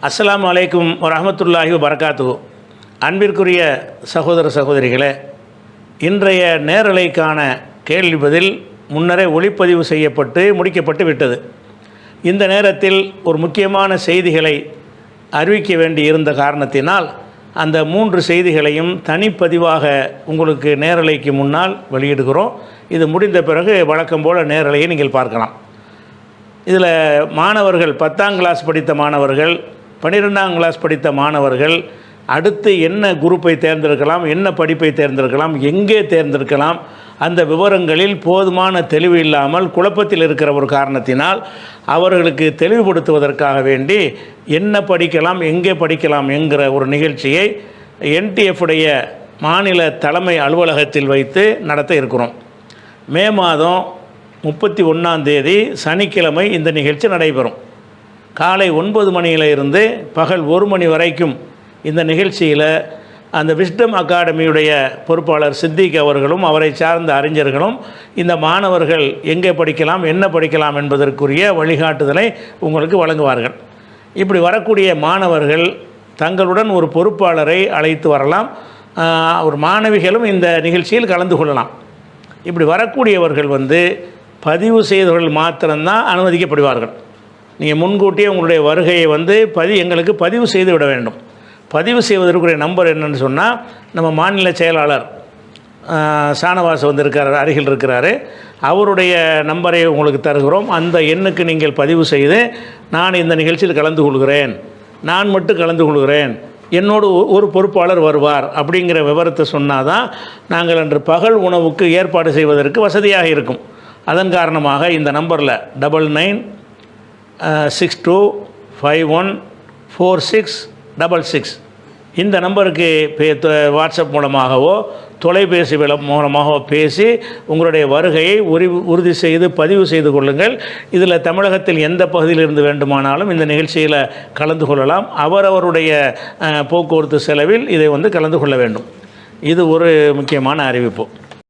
அஸ்ஸலாமு அலைக்கும் வரஹ்மத்துல்லாஹி வபரகாத்துஹு. அன்பிற்குரிய சகோதர சகோதரிகளே, இன்றைய நேரலைக்கான கேள்வி பதில் முன்னரே ஒளிப்பதிவு செய்யப்பட்டு முடிக்கப்பட்டு விட்டது. இந்த நேரத்தில் ஒரு முக்கியமான செய்திகளை அறிவிக்க வேண்டி இருந்த காரணத்தினால் அந்த 3 செய்திகளையும் தனிப்பதிவாக உங்களுக்கு நேரலைக்கு முன்னால் வெளியிடுகிறோம். இது முடிந்த பிறகு வழக்கம் போல் நேரலையை நீங்கள் பார்க்கலாம். இதில் மாணவர்கள் 10ஆம் கிளாஸ் படித்த மாணவர்கள், 12ஆம் கிளாஸ் படித்த மாணவர்கள் அடுத்து என்ன குரூப்பை தேர்ந்தெடுக்கலாம், என்ன படிப்பை தேர்ந்தெடுக்கலாம், எங்கே தேர்ந்தெடுக்கலாம், அந்த விவரங்களில் போதுமான தெளிவு இல்லாமல் குழப்பத்தில் இருக்கிற ஒரு காரணத்தினால் அவர்களுக்கு தெளிவுபடுத்துவதற்காக வேண்டி என்ன படிக்கலாம், எங்கே படிக்கலாம் என்கிற ஒரு நிகழ்ச்சியை NTF உடைய மாநில தலைமை அலுவலகத்தில் வைத்து நடத்த இருக்கிறோம். மே மாதம் 31ஆம் தேதி சனிக்கிழமை இந்த நிகழ்ச்சி நடைபெறும். காலை 9 மணியிலிருந்து பகல் 1 மணி வரைக்கும் இந்த நிகழ்ச்சியில் அந்த விஸ்டம் அகாடமியுடைய பொறுப்பாளர் சித்திக் அவர்களும் அவரை சார்ந்த அறிஞர்களும் இந்த மாணவர்கள் எங்கே படிக்கலாம், என்ன படிக்கலாம் என்பதற்குரிய வழிகாட்டுதலை உங்களுக்கு வழங்குவார்கள். இப்படி வரக்கூடிய மாணவர்கள் தங்களுடன் ஒரு பொறுப்பாளரை அழைத்து வரலாம். ஒரு மாணவிகளும் இந்த நிகழ்ச்சியில் கலந்து கொள்ளலாம். இப்படி வரக்கூடியவர்கள் பதிவு செய்தவர்கள் மாத்திரம்தான் அனுமதிக்கப்படுவார்கள். நீங்கள் முன்கூட்டியே உங்களுடைய வருகையை எங்களுக்கு பதிவு செய்து விட வேண்டும். பதிவு செய்வதற்குரிய நம்பர் என்னன்னு சொன்னால், நம்ம மாநில செயலாளர் ஷானவாஸ் இருக்கார், அருகில் இருக்கிறாரு, அவருடைய நம்பரை உங்களுக்கு தருகிறோம். அந்த எண்ணுக்கு நீங்கள் பதிவு செய்து, நான் இந்த நிகழ்ச்சியில் கலந்து கொள்கிறேன், நான் மட்டும் கலந்து கொள்கிறேன், என்னோடு ஒரு பொறுப்பாளர் வருவார் அப்படிங்கிற விவரத்தை சொன்னால் தான் நாங்கள் அன்று பகல் உணவுக்கு ஏற்பாடு செய்வதற்கு வசதியாக இருக்கும். அதன் காரணமாக இந்த நம்பரில் 9962514666 இந்த நம்பருக்கு வாட்ஸ்அப் மூலமாகவோ தொலைபேசி மூலமாகவோ பேசி உங்களுடைய வருகையை உறுதி செய்து பதிவு செய்து கொள்ளுங்கள். இதில் தமிழகத்தில் எந்த பகுதியிலிருந்து வேண்டுமானாலும் இந்த நிகழ்ச்சியில் கலந்து கொள்ளலாம். அவரவருடைய போக்குவரத்து செலவில் இதை கலந்து கொள்ள வேண்டும். இது ஒரு முக்கியமான அறிவிப்பு.